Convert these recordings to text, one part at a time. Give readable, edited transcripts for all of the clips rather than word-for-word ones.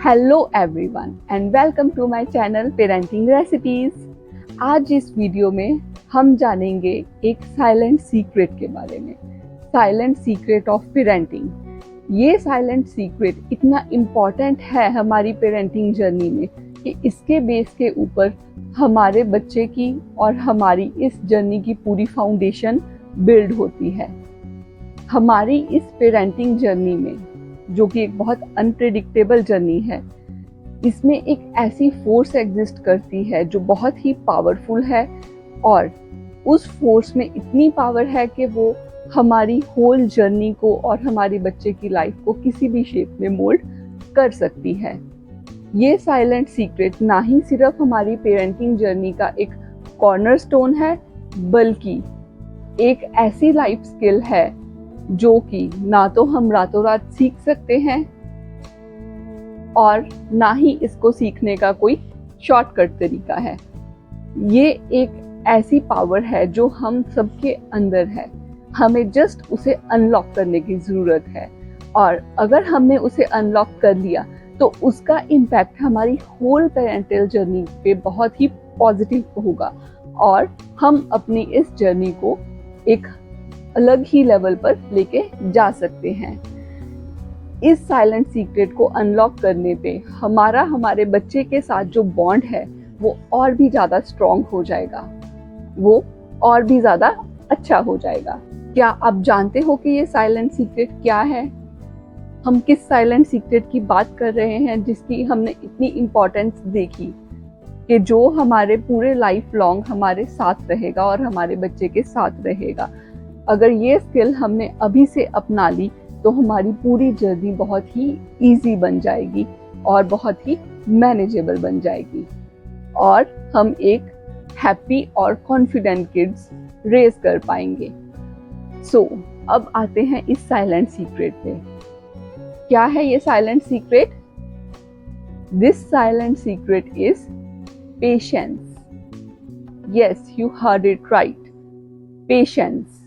Hello everyone and welcome to my channel parenting recipes. आज इस video में हम जानेंगे एक साइलेंट सीक्रेट के बारे में, साइलेंट सीक्रेट ऑफ पेरेंटिंग। ये साइलेंट सीक्रेट इतना इम्पॉर्टेंट है हमारी पेरेंटिंग जर्नी में कि इसके बेस के ऊपर हमारे बच्चे की और हमारी इस जर्नी की पूरी फाउंडेशन बिल्ड होती है। हमारी इस पेरेंटिंग जर्नी में, जो कि एक बहुत अनप्रेडिक्टेबल जर्नी है, इसमें एक ऐसी फोर्स एग्जिस्ट करती है जो बहुत ही पावरफुल है और उस फोर्स में इतनी पावर है कि वो हमारी होल जर्नी को और हमारे बच्चे की लाइफ को किसी भी शेप में मोल्ड कर सकती है। ये साइलेंट सीक्रेट ना ही सिर्फ हमारी पेरेंटिंग जर्नी का एक कॉर्नरस्टोन है, बल्कि एक ऐसी लाइफ स्किल है जो कि ना तो हम रातों रात सीख सकते हैं और ना ही इसको सीखने का कोई शॉर्टकट तरीका है। ये एक ऐसी पावर है जो हम सबके अंदर है, हमें जस्ट उसे अनलॉक करने की ज़रूरत है। और अगर हमने उसे अनलॉक कर लिया तो उसका इम्पैक्ट हमारी होल पेरेंटल जर्नी पे बहुत ही पॉजिटिव होगा और हम अपनी इस जर्नी को एक अलग ही लेवल पर लेके जा सकते हैं। इस साइलेंट सीक्रेट को अनलॉक करने पे हमारे बच्चे के साथ जो बॉन्ड है वो और भी ज़्यादा स्ट्रॉन्ग हो जाएगा, वो और भी ज़्यादा अच्छा हो जाएगा। क्या आप जानते हो कि ये साइलेंट सीक्रेट क्या है? हम किस साइलेंट सीक्रेट की बात कर रहे हैं जिसकी हमने इतनी इम्पोर्टेंस देखी कि जो हमारे पूरे लाइफ लॉन्ग हमारे साथ रहेगा और हमारे बच्चे के साथ रहेगा। अगर ये स्किल हमने अभी से अपना ली तो हमारी पूरी जर्नी बहुत ही इजी बन जाएगी और बहुत ही मैनेजेबल बन जाएगी और हम एक हैप्पी और कॉन्फिडेंट किड्स रेज कर पाएंगे। सो अब आते हैं इस साइलेंट सीक्रेट पे। क्या है ये silent secret? This silent secret is patience. Yes, you heard it right, patience.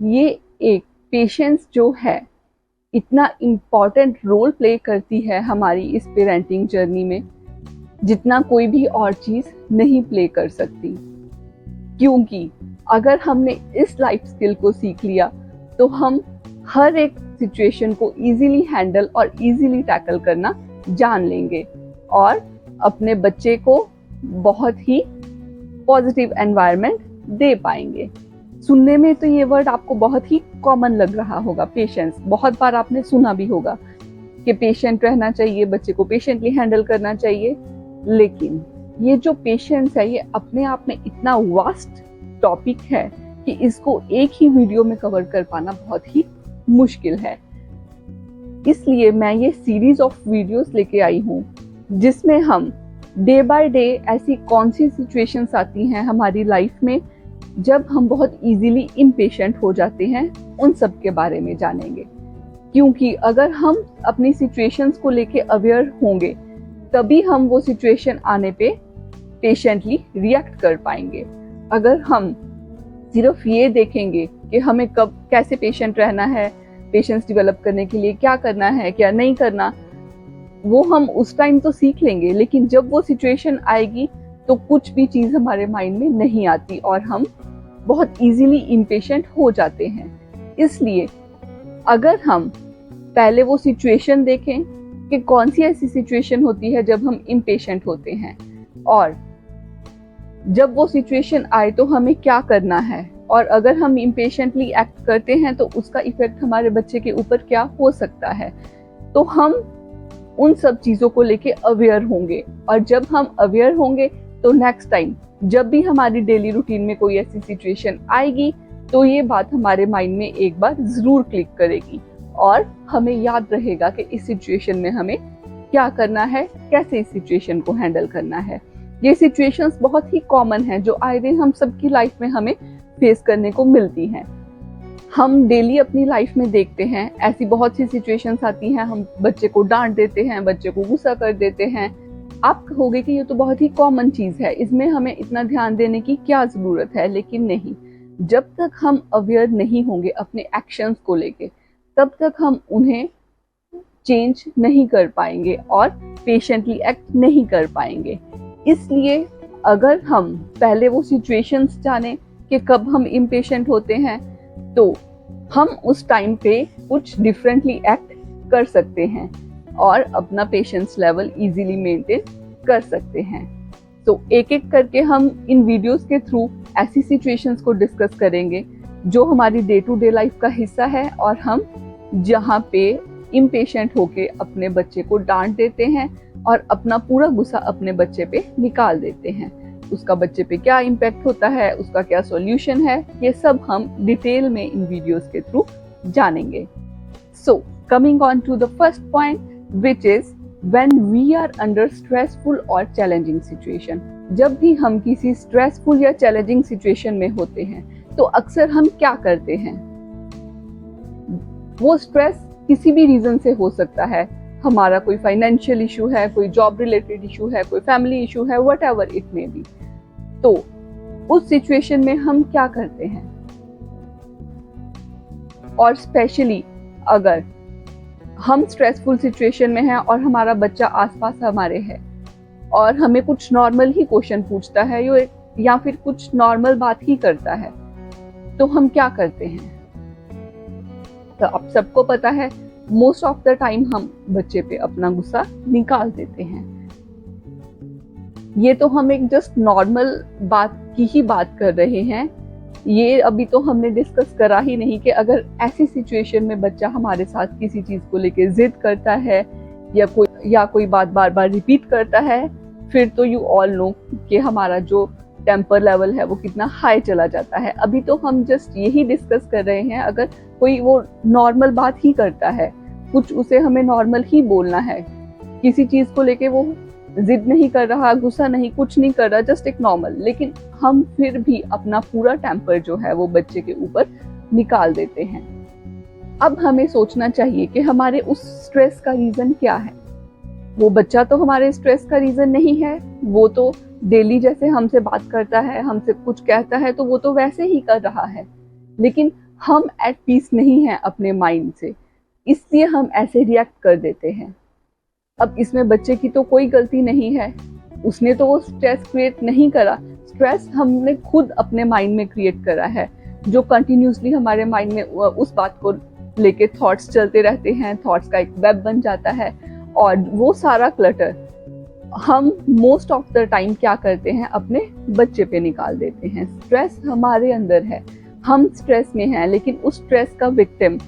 ये एक पेशेंस जो है इतना इम्पॉर्टेंट रोल प्ले करती है हमारी इस पेरेंटिंग जर्नी में जितना कोई भी और चीज़ नहीं प्ले कर सकती। क्योंकि अगर हमने इस लाइफ स्किल को सीख लिया तो हम हर एक सिचुएशन को इजीली हैंडल और इजीली टैकल करना जान लेंगे और अपने बच्चे को बहुत ही पॉजिटिव एनवायरनमेंट दे पाएंगे। सुनने में तो ये वर्ड आपको बहुत ही कॉमन लग रहा होगा, पेशेंस। बहुत बार आपने सुना भी होगा कि पेशेंट रहना चाहिए, बच्चे को पेशेंटली हैंडल करना चाहिए। लेकिन ये जो पेशेंस है ये अपने आप में इतना वास्ट टॉपिक है कि इसको एक ही वीडियो में कवर कर पाना बहुत ही मुश्किल है। इसलिए मैं ये सीरीज ऑफ वीडियोस लेके आई हूँ जिसमें हम डे बाय डे ऐसी कौन सी सिचुएशंस आती हैं हमारी लाइफ में जब हम बहुत इजीली इम्पेशेंट हो जाते हैं, उन सब के बारे में जानेंगे। क्योंकि अगर हम अपनी सिचुएशंस को लेके अवेयर होंगे तभी हम वो सिचुएशन आने पे पेशेंटली रिएक्ट कर पाएंगे। अगर हम सिर्फ ये देखेंगे कि हमें कब कैसे पेशेंट रहना है, पेशेंस डेवलप करने के लिए क्या करना है क्या नहीं करना, वो हम उस टाइम तो सीख लेंगे, लेकिन जब वो सिचुएशन आएगी तो कुछ भी चीज़ हमारे माइंड में नहीं आती और हम बहुत इजीली इम्पेशेंट हो जाते हैं। इसलिए अगर हम पहले वो सिचुएशन देखें कि कौन सी ऐसी सिचुएशन होती है जब हम इम्पेशेंट होते हैं और जब वो सिचुएशन आए तो हमें क्या करना है, और अगर हम इम्पेशेंटली एक्ट करते हैं तो उसका इफेक्ट हमारे बच्चे के ऊपर क्या हो सकता है, तो हम उन सब चीज़ों को लेके अवेयर होंगे। और जब हम अवेयर होंगे तो नेक्स्ट टाइम जब भी हमारी डेली रूटीन में कोई ऐसी सिचुएशन आएगी तो ये बात हमारे माइंड में एक बार ज़रूर क्लिक करेगी और हमें याद रहेगा कि इस सिचुएशन में हमें क्या करना है, कैसे इस सिचुएशन को हैंडल करना है। ये सिचुएशंस बहुत ही कॉमन हैं जो आए दिन हम सबकी लाइफ में हमें फेस करने को मिलती हैं। हम डेली अपनी लाइफ में देखते हैं ऐसी बहुत सी सिचुएशंस आती हैं, हम बच्चे को डांट देते हैं, बच्चे को गुस्सा कर देते हैं। आप कहोगे कि ये तो बहुत ही कॉमन चीज़ है, इसमें हमें इतना ध्यान देने की क्या ज़रूरत है। लेकिन नहीं, जब तक हम अवेयर नहीं होंगे अपने एक्शंस को लेके तब तक हम उन्हें चेंज नहीं कर पाएंगे और पेशेंटली एक्ट नहीं कर पाएंगे। इसलिए अगर हम पहले वो सिचुएशंस जाने कि कब हम इम्पेशेंट होते हैं, तो हम उस टाइम पे कुछ डिफरेंटली एक्ट कर सकते हैं और अपना पेशेंस लेवल इजीली मेंटेन कर सकते हैं। तो एक एक करके हम इन वीडियोस के थ्रू ऐसी सिचुएशंस को डिस्कस करेंगे जो हमारी डे टू डे लाइफ का हिस्सा है और हम जहाँ पे इम्पेशेंट होके अपने बच्चे को डांट देते हैं और अपना पूरा गुस्सा अपने बच्चे पे निकाल देते हैं। उसका बच्चे पे क्या इम्पैक्ट होता है, उसका क्या सॉल्यूशन है, ये सब हम डिटेल में इन वीडियोस के थ्रू जानेंगे। So coming on to the first point, which is when we are under stressful और चैलेंजिंग सिचुएशन। जब भी हम किसी स्ट्रेसफुल या चैलेंजिंग सिचुएशन में होते हैं तो अक्सर हम क्या करते हैं, वो स्ट्रेस किसी भी रीजन से हो सकता है। हमारा कोई फाइनेंशियल इशू है, कोई जॉब रिलेटेड इशू है, कोई फैमिली इशू है, व्हाटएवर इट मे बी। तो उस सिचुएशन में हम क्या करते हैं, और स्पेशली अगर हम स्ट्रेसफुल सिचुएशन में हैं और हमारा बच्चा आसपास हमारे है और हमें कुछ नॉर्मल ही क्वेश्चन पूछता है या फिर कुछ नॉर्मल बात ही करता है, तो हम क्या करते हैं। तो आप सबको पता है, मोस्ट ऑफ द टाइम हम बच्चे पे अपना गुस्सा निकाल देते हैं। ये तो हम एक जस्ट नॉर्मल बात की ही बात कर रहे हैं। ये अभी तो हमने डिस्कस करा ही नहीं कि अगर ऐसी सिचुएशन में बच्चा हमारे साथ किसी चीज को लेके जिद करता है या कोई बात बार बार रिपीट करता है, फिर तो यू ऑल नो कि हमारा जो टेम्पर लेवल है वो कितना हाई चला जाता है। अभी तो हम जस्ट यही डिस्कस कर रहे हैं, अगर कोई वो नॉर्मल बात ही करता है, कुछ उसे हमें नॉर्मल ही बोलना है, किसी चीज को लेके वो जिद नहीं कर रहा, गुस्सा नहीं, कुछ नहीं कर रहा, जस्ट एक नॉर्मल, लेकिन हम फिर भी अपना पूरा टेम्पर जो है वो बच्चे के ऊपर निकाल देते हैं। अब हमें सोचना चाहिए कि हमारे उस स्ट्रेस का रीजन क्या है। वो बच्चा तो हमारे स्ट्रेस का रीजन नहीं है, वो तो डेली जैसे हमसे बात करता है, हमसे कुछ कहता है, तो वो तो वैसे ही कर रहा है, लेकिन हम एट पीस नहीं हैं अपने माइंड से, इसलिए हम ऐसे रिएक्ट कर देते हैं। अब इसमें बच्चे की तो कोई गलती नहीं है, उसने तो वो स्ट्रेस क्रिएट नहीं करा, स्ट्रेस हमने खुद अपने माइंड में क्रिएट करा है, जो कंटिन्यूसली हमारे माइंड में उस बात को लेके थॉट्स चलते रहते हैं, थॉट्स का एक वेब बन जाता है और वो सारा क्लटर हम मोस्ट ऑफ द टाइम क्या करते हैं, अपने बच्चे पे निकाल देते हैं। स्ट्रेस हमारे अंदर है, हम स्ट्रेस में हैं, लेकिन उस स्ट्रेस का विक्टिम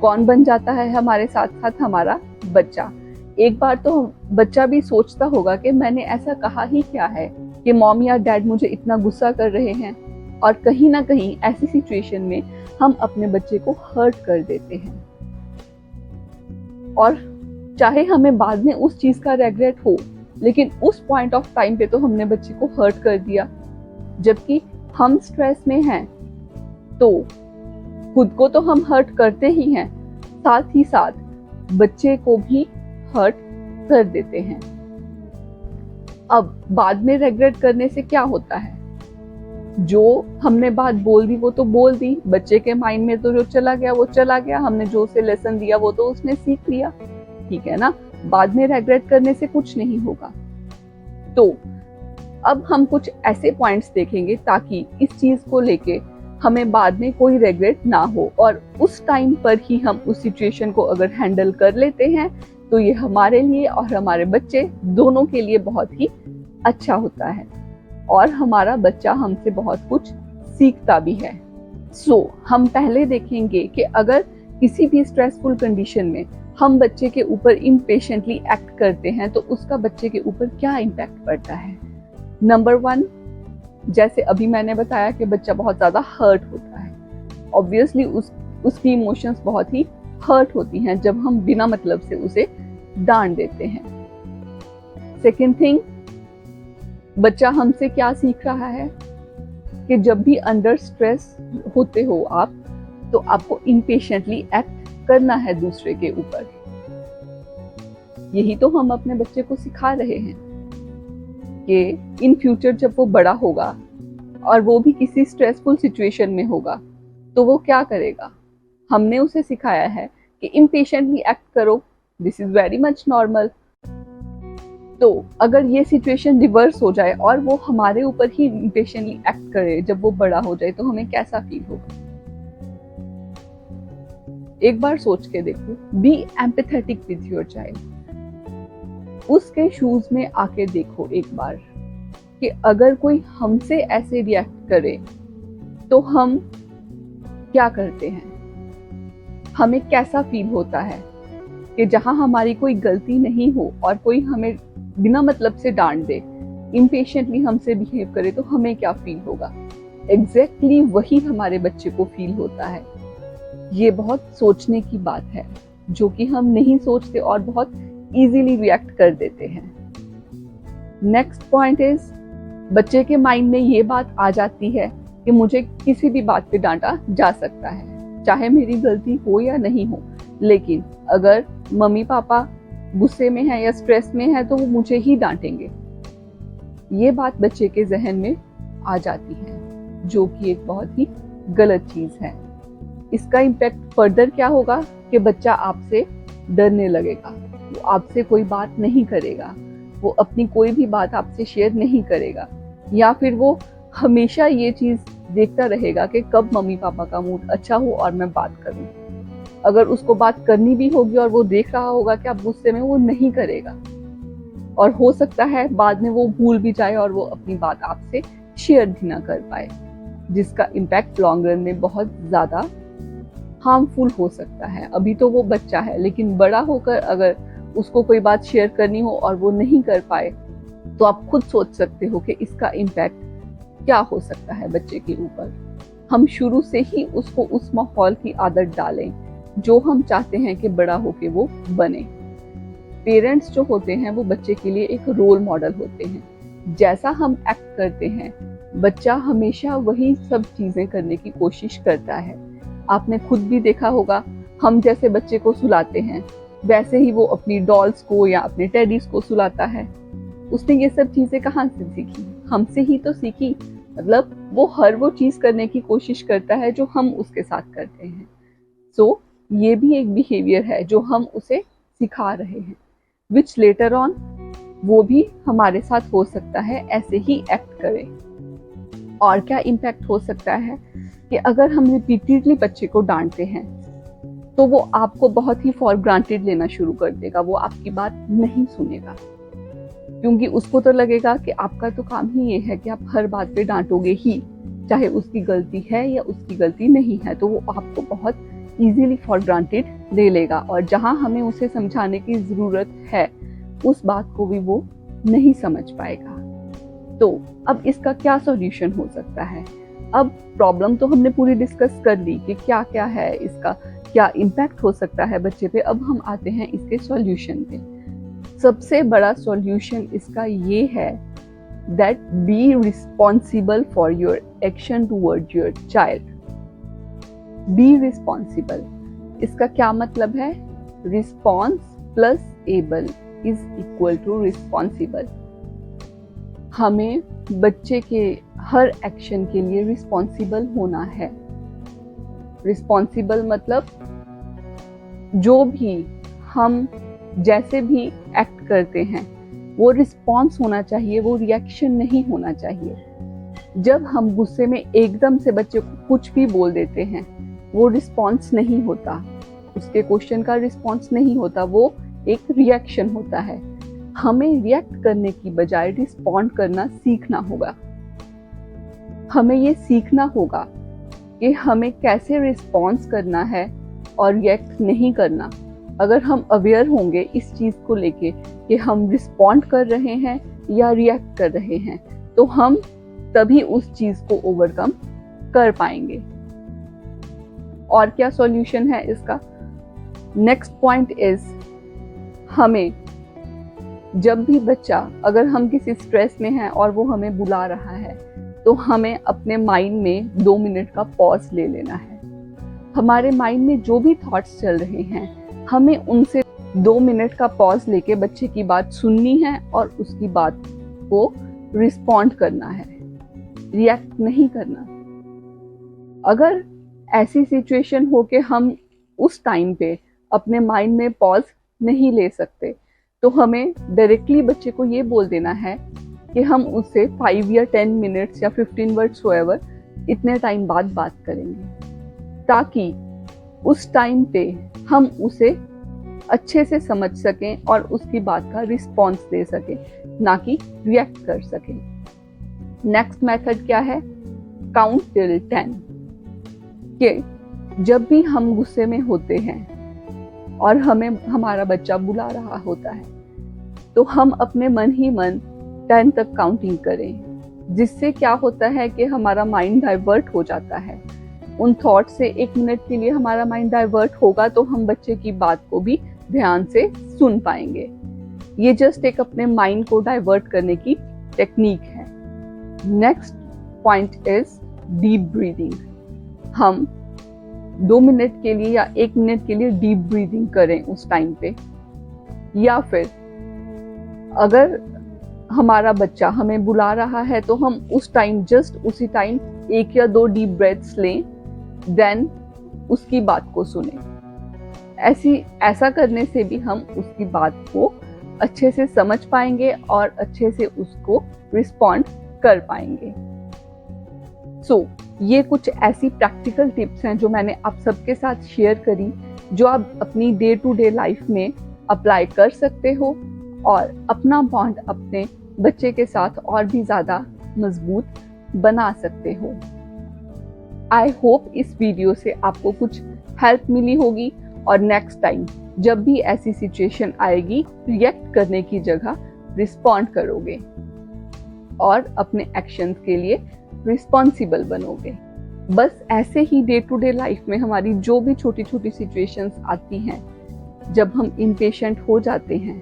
कौन बन जाता है हमारे साथ साथ, हमारा बच्चा। एक बार तो बच्चा भी सोचता होगा कि मैंने ऐसा कहा ही क्या है कि मॉम या डैड मुझे इतना गुस्सा कर रहे हैं, और कहीं ना कहीं ऐसी सिचुएशन में हम अपने बच्चे को हर्ट कर देते हैं। और चाहे हमें बाद में उस चीज का रिग्रेट हो, लेकिन उस पॉइंट ऑफ टाइम पे तो हमने बच्चे को हर्ट कर दिया। जबकि हम स्ट्रेस में हैं तो खुद को तो हम हर्ट करते ही हैं, साथ ही साथ बच्चे को भी हर्ट कर देते हैं। अब बाद में रिग्रेट करने से क्या होता है, जो हमने बात बोल दी वो तो बोल दी, बच्चे के माइंड में तो जो चला गया वो चला गया, हमने जो उसे लेसन दिया वो तो उसने सीख लिया, ठीक है ना। बाद में रिग्रेट करने से कुछ नहीं होगा। तो अब हम कुछ ऐसे पॉइंट्स देखेंगे ताकि इस चीज को लेके हमें बाद में कोई रिग्रेट ना हो, और उस टाइम पर ही हम उस सिचुएशन को अगर हैंडल कर लेते हैं तो ये हमारे लिए और हमारे बच्चे दोनों के लिए बहुत ही अच्छा होता है, और हमारा बच्चा हमसे बहुत कुछ सीखता भी है। हम पहले देखेंगे कि अगर किसी भी स्ट्रेसफुल कंडीशन में हम बच्चे के ऊपर इम्पेशेंटली एक्ट करते हैं तो उसका बच्चे के ऊपर क्या इम्पैक्ट पड़ता है। नंबर 1, जैसे अभी मैंने बताया कि बच्चा बहुत ज्यादा हर्ट होता है, ऑब्वियसली उसकी इमोशंस बहुत ही हर्ट होती हैं जब हम बिना मतलब से उसे डांट देते हैं। सेकेंड थिंग, बच्चा हमसे क्या सीख रहा है कि जब भी अंडर स्ट्रेस होते हो आप, तो आपको इम्पेशेंटली एक्ट करना है दूसरे के ऊपर। यही तो हम अपने बच्चे को सिखा रहे हैं कि इन फ्यूचर जब वो बड़ा होगा और वो भी किसी स्ट्रेसफुल सिचुएशन में होगा तो वो क्या करेगा। हमने उसे सिखाया है कि इम्पेशेंटली एक्ट करो, this is very much normal. तो अगर ये सिचुएशन रिवर्स हो जाए और वो हमारे ऊपर ही इम्पेशेंटली एक्ट करे जब वो बड़ा हो जाए, तो हमें कैसा फील होगा? एक बार सोच के देखो, be empathetic with your child. उसके शूज में आके देखो एक बार कि अगर कोई हमसे ऐसे रिएक्ट करे तो हम क्या करते हैं, हमें कैसा फील होता है? कि जहां हमारी कोई गलती नहीं हो और कोई हमें बिना मतलब से डांट दे, इम्पेशेंटली हमसे बिहेव करे, तो हमें क्या फील होगा? एग्जैक्टली वही हमारे बच्चे को फील होता है। ये बहुत सोचने की बात है, जो कि हम नहीं सोचते और बहुत इजीली रिएक्ट कर देते हैं। नेक्स्ट पॉइंट इज, बच्चे के माइंड में ये बात आ जाती है कि मुझे किसी भी बात पे डांटा जा सकता है, चाहे मेरी गलती हो या नहीं हो, लेकिन अगर मम्मी पापा गुस्से में है या स्ट्रेस में है तो वो मुझे ही डांटेंगे। ये बात बच्चे के जहन में आ जाती है, जो कि एक बहुत ही गलत चीज है। इसका इम्पैक्ट फर्दर क्या होगा कि बच्चा आपसे डरने लगेगा, वो आपसे कोई बात नहीं करेगा, वो अपनी कोई भी बात आपसे शेयर नहीं करेगा, या फिर वो हमेशा ये चीज देखता रहेगा कि कब मम्मी पापा का मूड अच्छा हो और मैं बात करूं। अगर उसको बात करनी भी होगी और वो देख रहा होगा कि आप गुस्से में, वो नहीं करेगा, और हो सकता है बाद में वो भूल भी जाए और वो अपनी बात आपसे शेयर भी ना कर पाए, जिसका इम्पैक्ट लॉन्ग रन में बहुत ज्यादा हार्मफुल हो सकता है। अभी तो वो बच्चा है, लेकिन बड़ा होकर अगर उसको कोई बात शेयर करनी हो और वो नहीं कर पाए, तो आप खुद सोच सकते हो कि इसका इम्पैक्ट क्या हो सकता है बच्चे के ऊपर। हम शुरू से ही उसको उस माहौल की आदत डालें जो हम चाहते हैं कि बड़ा होके वो बने। पेरेंट्स जो होते हैं वो बच्चे के लिए एक रोल मॉडल होते हैं। जैसा हम एक्ट करते हैं, बच्चा हमेशा वही सब चीजें करने की कोशिश करता है। आपने खुद भी देखा होगा, हम जैसे बच्चे को सुलाते हैं, वैसे ही वो अपनी डॉल्स को या अपने टेडीज को सुलाता है। उसने ये सब चीजें कहाँ से सीखी? हमसे ही तो सीखी। मतलब वो हर वो चीज करने की कोशिश करता है जो हम उसके साथ करते हैं। सो ये भी एक बिहेवियर है जो हम उसे सिखा रहे हैं, विच लेटर ऑन वो भी हमारे साथ हो सकता है ऐसे ही एक्ट करे। और क्या इम्पैक्ट हो सकता है कि अगर हम रिपीटेडली बच्चे को डांटते हैं तो वो आपको बहुत ही फॉर ग्रांटेड लेना शुरू कर देगा, वो आपकी बात नहीं सुनेगा, क्योंकि उसको तो लगेगा कि आपका तो काम ही ये है कि आप हर बात पे डांटोगे ही, चाहे उसकी गलती है या उसकी गलती नहीं है। तो वो आपको बहुत इजीली फॉर ग्रांटेड ले लेगा, और जहां हमें उसे समझाने की जरूरत है उस बात को भी वो नहीं समझ पाएगा। तो अब इसका क्या सॉल्यूशन हो सकता है? अब प्रॉब्लम तो हमने पूरी डिस्कस कर ली कि क्या क्या है, इसका क्या इम्पैक्ट हो सकता है बच्चे पे। अब हम आते हैं इसके सॉल्यूशन पे। सबसे बड़ा सॉल्यूशन इसका ये है that be responsible for your action toward your child. Be responsible, इसका क्या मतलब है? Response plus able is equal to responsible. हमें बच्चे के हर एक्शन के लिए रिस्पॉन्सिबल होना है। रिस्पॉन्सिबल मतलब जो भी हम जैसे भी एक्ट करते हैं वो रिस्पॉन्स होना चाहिए, वो रिएक्शन नहीं होना चाहिए। जब हम गुस्से में एकदम से बच्चे को कुछ भी बोल देते हैं, वो रिस्पॉन्स नहीं होता, उसके क्वेश्चन का रिस्पॉन्स नहीं होता, वो एक रिएक्शन होता है। हमें रिएक्ट करने की बजाय रिस्पॉन्ड करना सीखना होगा। हमें ये सीखना होगा कि हमें कैसे रिस्पॉन्स करना है और रिएक्ट नहीं करना। अगर हम अवेयर होंगे इस चीज को लेके कि हम रिस्पॉन्ड कर रहे हैं या रिएक्ट कर रहे हैं, तो हम तभी उस चीज को ओवरकम कर पाएंगे। और क्या सॉल्यूशन है इसका? नेक्स्ट पॉइंट इज, हमें जब भी बच्चा, अगर हम किसी स्ट्रेस में हैं और वो हमें बुला रहा है, तो हमें अपने माइंड में 2 मिनट का पॉज ले लेना है। हमारे माइंड में जो भी थॉट्स चल रहे हैं, हमें उनसे 2 मिनट का पॉज लेके बच्चे की बात सुननी है और उसकी बात को रिस्पॉन्ड करना है, रिएक्ट नहीं करना। अगर ऐसी सिचुएशन हो कि हम उस टाइम पे अपने माइंड में पॉज नहीं ले सकते, तो हमें डायरेक्टली बच्चे को ये बोल देना है कि हम उससे 5 या 10 मिनट्स या 15 वर्ड्स होएवर इतने टाइम बाद बात करेंगे, ताकि उस टाइम पे हम उसे अच्छे से समझ सकें और उसकी बात का रिस्पॉन्स दे सकें, ना कि रिएक्ट कर सकें। नेक्स्ट मेथड क्या है? Count till 10। कि जब भी हम गुस्से में होते हैं और हमें हमारा बच्चा बुला रहा होता है, तो हम अपने मन ही मन 10 तक काउंटिंग करें, जिससे क्या होता है कि हमारा माइंड डाइवर्ट हो जाता है। उन थॉट से 1 मिनट के लिए हमारा माइंड डाइवर्ट होगा तो हम बच्चे की बात को भी ध्यान से सुन पाएंगे। ये जस्ट एक अपने माइंड को डाइवर्ट करने की टेक्निक है। Next point is deep breathing. हम 2 मिनट के लिए या 1 मिनट के लिए डीप ब्रीदिंग करें उस टाइम पे, या फिर अगर हमारा बच्चा हमें बुला रहा है तो हम उस टाइम जस्ट उसी टाइम 1 या 2 डीप ब्रेथ्स लें, देन उसकी बात को सुने। ऐसा करने से भी हम उसकी बात को अच्छे से समझ पाएंगे और अच्छे से उसको रिस्पॉन्ड कर पाएंगे। ये कुछ ऐसी प्रैक्टिकल टिप्स हैं जो मैंने आप सबके साथ शेयर करी, जो आप अपनी डे टू डे लाइफ में अप्लाई कर सकते हो और अपना बॉन्ड अपने बच्चे के साथ और भी ज़्यादा मजबूत बना सकते हो। आई होप इस वीडियो से आपको कुछ हेल्प मिली होगी और नेक्स्ट टाइम जब भी ऐसी सिचुएशन आएगी, रिएक्ट करने की जगह रिस्पॉन्ड करोगे और अपने एक्शंस के लिए रिस्पॉन्सिबल बनोगे। बस ऐसे ही डे टू डे लाइफ में हमारी जो भी छोटी छोटी सिचुएशंस आती हैं, जब हम इम्पेशेंट हो जाते हैं,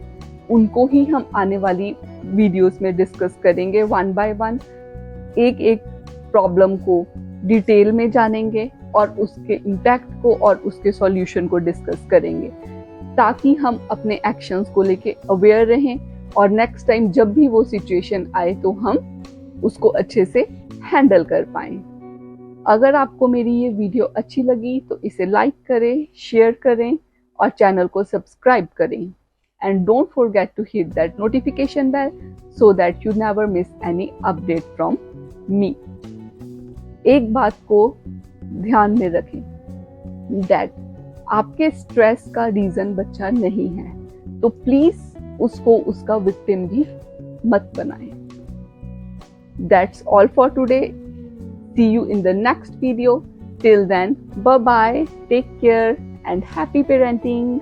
उनको ही हम आने वाली वीडियोस में डिस्कस करेंगे। 1 बाय 1 एक एक प्रॉब्लम को डिटेल में जानेंगे और उसके इम्पैक्ट को और उसके सॉल्यूशन को डिस्कस करेंगे, ताकि हम अपने एक्शंस को लेके अवेयर रहें और नेक्स्ट टाइम जब भी वो सिचुएशन आए तो हम उसको अच्छे से हैंडल कर पाएं। अगर आपको मेरी ये वीडियो अच्छी लगी तो इसे लाइक करें, शेयर करें और चैनल को सब्सक्राइब करें। And don't forget to hit that notification bell so that you never miss any update from me. एक बात को ध्यान में रखें, that आपके स्ट्रेस का रीजन बच्चा नहीं है, तो प्लीज उसको उसका विक्टिम भी मत बनाएं। That's all for today. See you in the next video. Till then, bye bye, take care and happy parenting.